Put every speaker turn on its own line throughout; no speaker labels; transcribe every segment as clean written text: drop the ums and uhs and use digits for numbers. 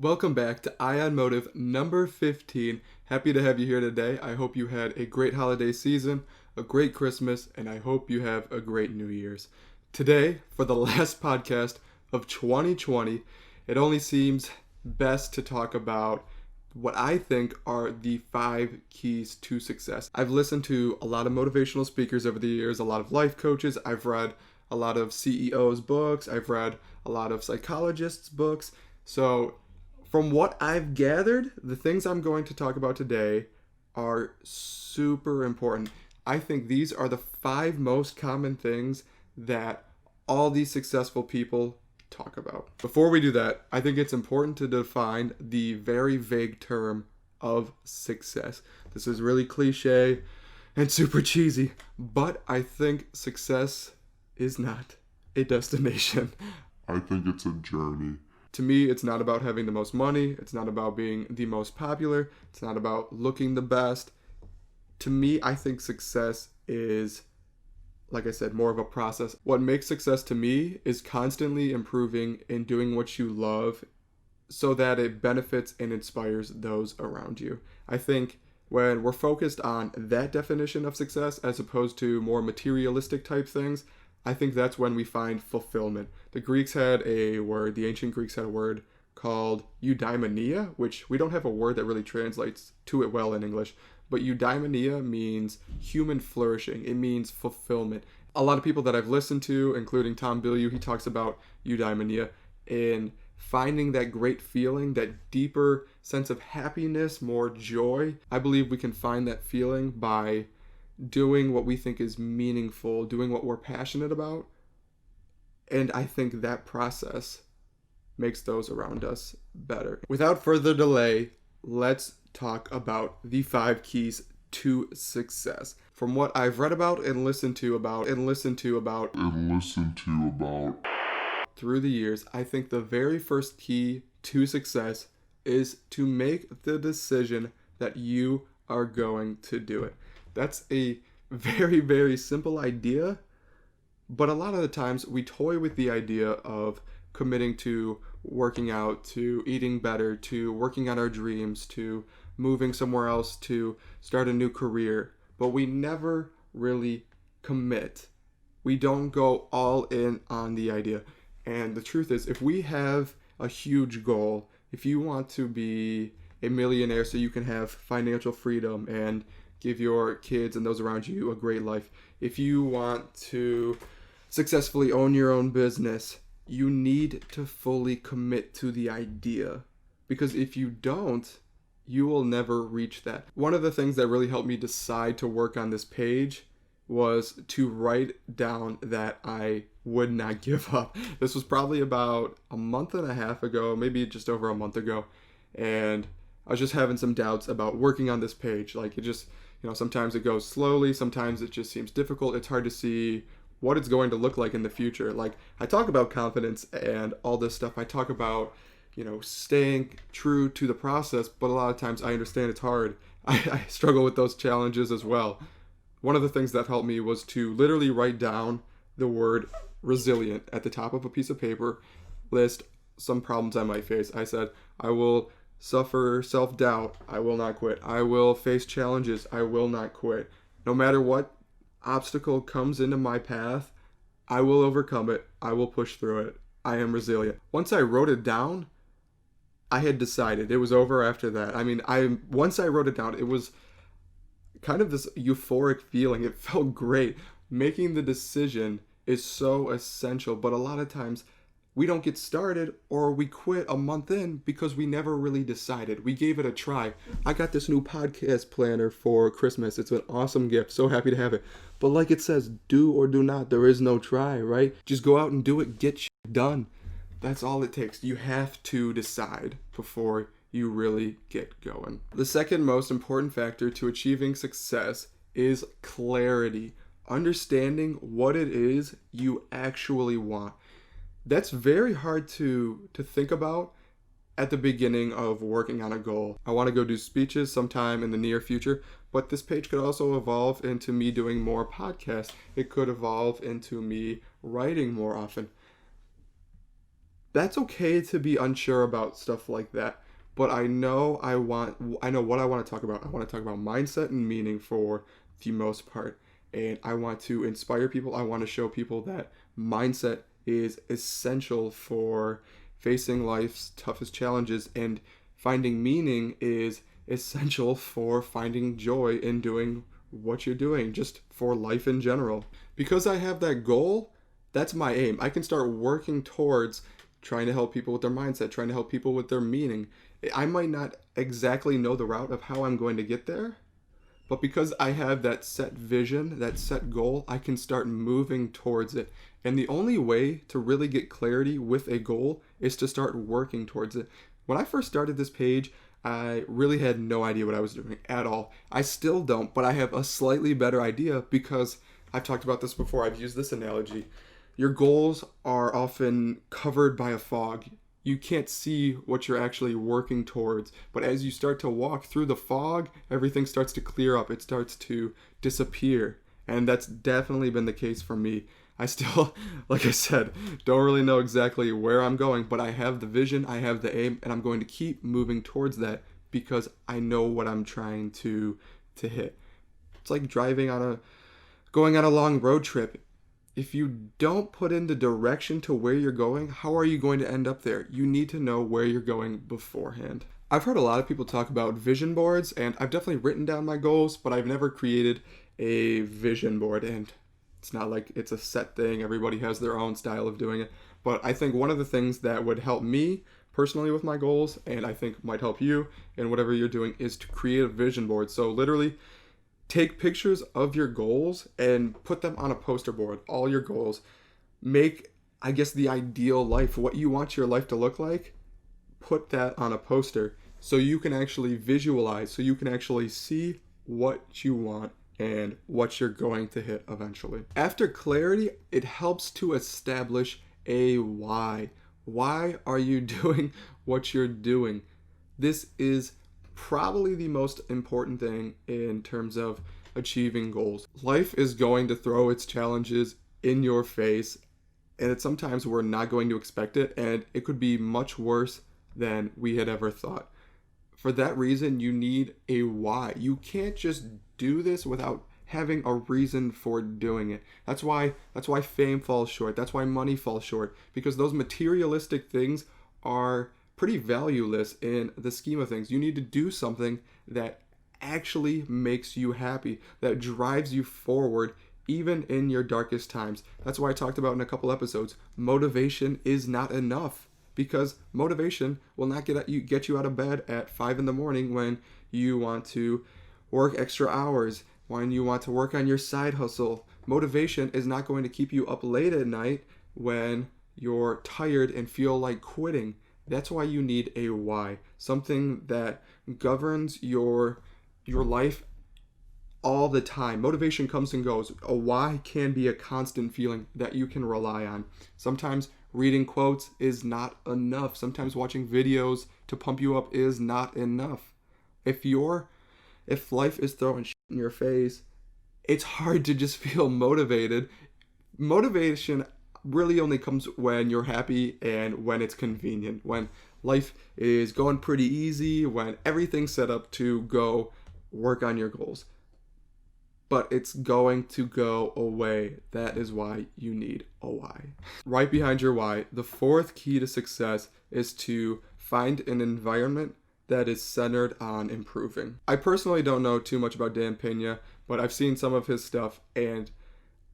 Welcome back to Ion Motive number 15. Happy to have you here today. I hope you had a great holiday season, a great Christmas, and I hope you have a great New Year's. Today, for the last podcast of 2020, it only seems best to talk about what I think are the 5 keys to success. I've listened to a lot of motivational speakers over the years, a lot of life coaches. I've read a lot of CEOs' books. I've read a lot of psychologists' books. So from what I've gathered, the things I'm going to talk about today are super important. I think these are the 5 most common things that all these successful people talk about. Before we do that, I think it's important to define the very vague term of success. This is really cliche and super cheesy, but I think success is not a destination.
I think it's a journey.
To me, it's not about having the most money. It's not about being the most popular. It's not about looking the best. To me, I think success is, like I said, more of a process. What makes success to me is constantly improving and doing what you love so that it benefits and inspires those around you. I think when we're focused on that definition of success as opposed to more materialistic type things, I think that's when we find fulfillment. The ancient Greeks had a word called eudaimonia, which we don't have a word that really translates to it well in English, but eudaimonia means human flourishing. It means fulfillment. A lot of people that I've listened to, including Tom Bilyeu, he talks about eudaimonia and finding that great feeling, that deeper sense of happiness, more joy. I believe we can find that feeling by doing what we think is meaningful, doing what we're passionate about. And I think that process makes those around us better. Without further delay, let's talk about the 5 keys to success. From what I've read about and listened to about through the years, I think the very first key to success is to make the decision that you are going to do it. That's a very, very simple idea, but a lot of the times we toy with the idea of committing to working out, to eating better, to working on our dreams, to moving somewhere else, to start a new career, but we never really commit. We don't go all in on the idea. And the truth is, if we have a huge goal, if you want to be a millionaire so you can have financial freedom and give your kids and those around you a great life, if you want to successfully own your own business, you need to fully commit to the idea. Because if you don't, you will never reach that. One of the things that really helped me decide to work on this page was to write down that I would not give up. This was probably about a month and a half ago, maybe just over a month ago. And I was just having some doubts about working on this page. Like it just, sometimes it goes slowly, sometimes it just seems difficult. It's hard to see what it's going to look like in the future. Like I talk about confidence and all this stuff. I talk about, staying true to the process, but a lot of times I understand it's hard. I struggle with those challenges as well. One of the things that helped me was to literally write down the word resilient at the top of a piece of paper, list some problems I might face. I said, I will suffer self-doubt, I will not quit. I will face challenges, I will not quit. No matter what obstacle comes into my path, I will overcome it. I will push through it. I am resilient. Once I wrote it down, I had decided. It was over after that. Once I wrote it down, it was kind of this euphoric feeling. It felt great. Making the decision is so essential, but a lot of times we don't get started or we quit a month in because we never really decided. We gave it a try. I got this new podcast planner for Christmas. It's an awesome gift. So happy to have it. But like it says, do or do not. There is no try, right? Just go out and do it. Get shit done. That's all it takes. You have to decide before you really get going. The second most important factor to achieving success is clarity. Understanding what it is you actually want. That's very hard to think about at the beginning of working on a goal. I want to go do speeches sometime in the near future, but this page could also evolve into me doing more podcasts. It could evolve into me writing more often. That's okay to be unsure about stuff like that. But I know what I want to talk about. I want to talk about mindset and meaning for the most part. And I want to inspire people. I want to show people that mindset is essential for facing life's toughest challenges, and finding meaning is essential for finding joy in doing what you're doing, just for life in general. Because I have that goal, that's my aim. I can start working towards trying to help people with their mindset, trying to help people with their meaning. I might not exactly know the route of how I'm going to get there, but because I have that set vision, that set goal, I can start moving towards it. And the only way to really get clarity with a goal is to start working towards it. When I first started this page, I really had no idea what I was doing at all. I still don't, but I have a slightly better idea because I've talked about this before. I've used this analogy. Your goals are often covered by a fog. You can't see what you're actually working towards. But as you start to walk through the fog, everything starts to clear up. It starts to disappear. And that's definitely been the case for me. I still, like I said, don't really know exactly where I'm going, but I have the vision, I have the aim, and I'm going to keep moving towards that because I know what I'm trying to hit. It's like going on a long road trip. If you don't put in the direction to where you're going, how are you going to end up there? You need to know where you're going beforehand. I've heard a lot of people talk about vision boards, and I've definitely written down my goals, but I've never created a vision board, and it's not like it's a set thing. Everybody has their own style of doing it. But I think one of the things that would help me personally with my goals, and I think might help you in whatever you're doing, is to create a vision board. So literally take pictures of your goals and put them on a poster board, all your goals. Make, I guess, the ideal life, what you want your life to look like, put that on a poster so you can actually visualize, so you can actually see what you want and what you're going to hit eventually. After clarity, it helps to establish a why. Why are you doing what you're doing? This is probably the most important thing in terms of achieving goals. Life is going to throw its challenges in your face, and sometimes we're not going to expect it, and it could be much worse than we had ever thought. For that reason, you need a why. You can't just do this without having a reason for doing it. That's why fame falls short. That's why money falls short, because those materialistic things are pretty valueless in the scheme of things. You need to do something that actually makes you happy, that drives you forward even in your darkest times. That's why I talked about in a couple episodes, motivation is not enough, because motivation will not get you out of bed at 5 a.m. when you want to work extra hours, when you want to work on your side hustle. Motivation is not going to keep you up late at night when you're tired and feel like quitting. That's why you need a why, something that governs your life all the time. Motivation comes and goes. A why can be a constant feeling that you can rely on. Sometimes reading quotes is not enough. Sometimes watching videos to pump you up is not enough. If life is throwing shit in your face, it's hard to just feel motivated. Motivation really only comes when you're happy and when it's convenient, when life is going pretty easy, when everything's set up to go work on your goals. But it's going to go away. That is why you need a why. Right behind your why, the fourth key to success is to find an environment that is centered on improving. I personally don't know too much about Dan Pena, but I've seen some of his stuff, and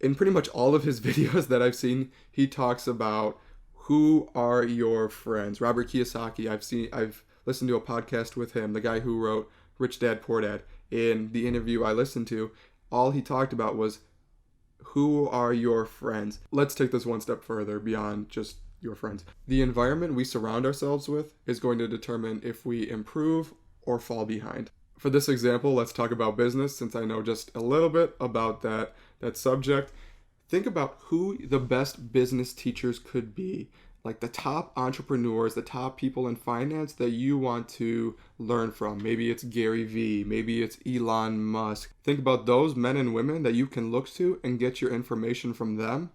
in pretty much all of his videos that I've seen, he talks about who are your friends. Robert Kiyosaki, I've listened to a podcast with him, the guy who wrote Rich Dad Poor Dad. In the interview I listened to, all he talked about was who are your friends. Let's take this one step further beyond just your friends. The environment we surround ourselves with is going to determine if we improve or fall behind. For this example, let's talk about business, since I know just a little bit about that subject. Think about who the best business teachers could be, like the top entrepreneurs, the top people in finance that you want to learn from. Maybe it's Gary Vee, maybe it's Elon Musk. Think about those men and women that you can look to and get your information from them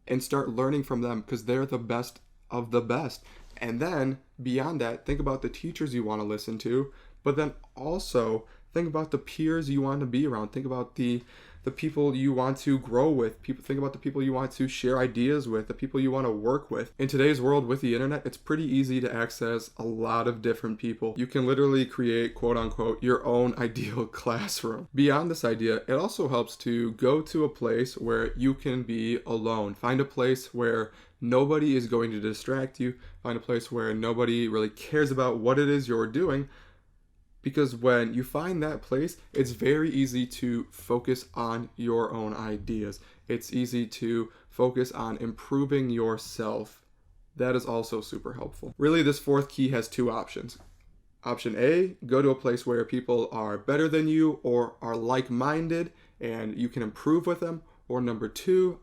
and start learning from them, because they're the best of the best. And then beyond that, think about the teachers you want to listen to, but then also think about the peers you want to be around. Think about the people you want to grow with. Think about the people you want to share ideas with, the people you want to work with. In today's world with the internet, it's pretty easy to access a lot of different people. You can literally create, quote unquote, your own ideal classroom. Beyond this idea, it also helps to go to a place where you can be alone. Find a place where nobody is going to distract you. Find a place where nobody really cares about what it is you're doing. Because when you find that place, it's very easy to focus on your own ideas. It's easy to focus on improving yourself. That is also super helpful. Really, this fourth key has two options. Option A, go to a place where people are better than you or are like-minded and you can improve with them. Or number two,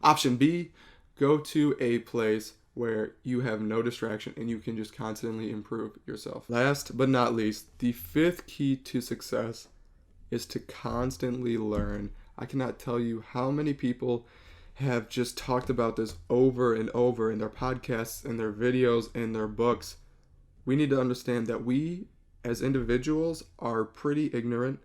option B, go to a place where you have no distraction and you can just constantly improve yourself. Last but not least, the fifth key to success is to constantly learn. I cannot tell you how many people have just talked about this over and over in their podcasts, in their videos, in their books. We need to understand that we as individuals are pretty ignorant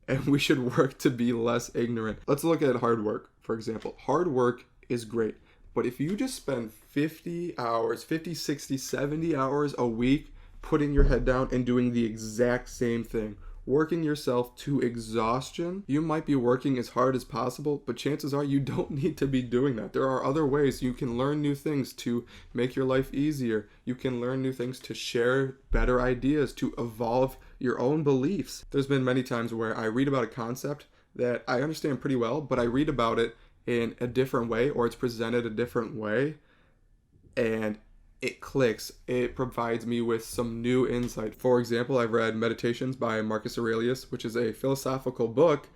and we should work to be less ignorant. Let's look at hard work, for example. Hard work is great. But if you just spend 50 hours, 50, 60, 70 hours a week putting your head down and doing the exact same thing, working yourself to exhaustion, you might be working as hard as possible, but chances are you don't need to be doing that. There are other ways you can learn new things to make your life easier. You can learn new things to share better ideas, to evolve your own beliefs. There's been many times where I read about a concept that I understand pretty well, but I read about it in a different way, or it's presented a different way, and it clicks. It provides me with some new insight. For example, I've read Meditations by Marcus Aurelius, which is a philosophical book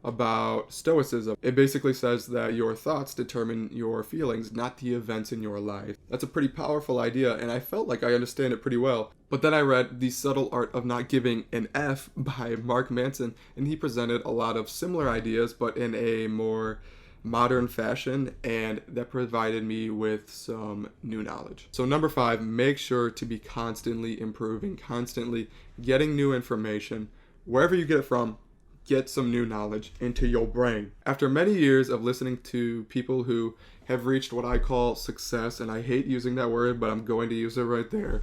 about Stoicism. It basically says that your thoughts determine your feelings, not the events in your life. That's a pretty powerful idea, and I felt like I understand it pretty well. But then I read The Subtle Art of Not Giving an F by Mark Manson, and he presented a lot of similar ideas, but in a more modern fashion, and that provided me with some new knowledge. So number 5, make sure to be constantly improving, constantly getting new information. Wherever you get it from, get some new knowledge into your brain. After many years of listening to people who have reached what I call success, and I hate using that word, but I'm going to use it right there,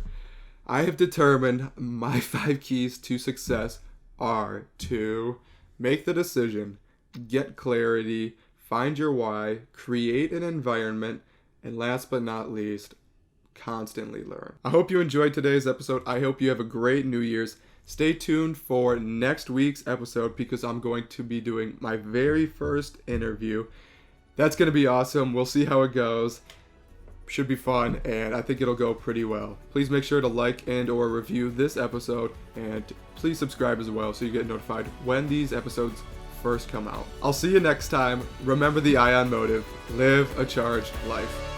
I have determined my 5 keys to success are to make the decision, get clarity, find your why, create an environment, and last but not least, constantly learn. I hope you enjoyed today's episode. I hope you have a great New Year's. Stay tuned for next week's episode because I'm going to be doing my very first interview. That's going to be awesome. We'll see how it goes. Should be fun, and I think it'll go pretty well. Please make sure to like and or review this episode, and please subscribe as well so you get notified when these episodes first come out. I'll see you next time. Remember the Ion Motive. Live a charged life.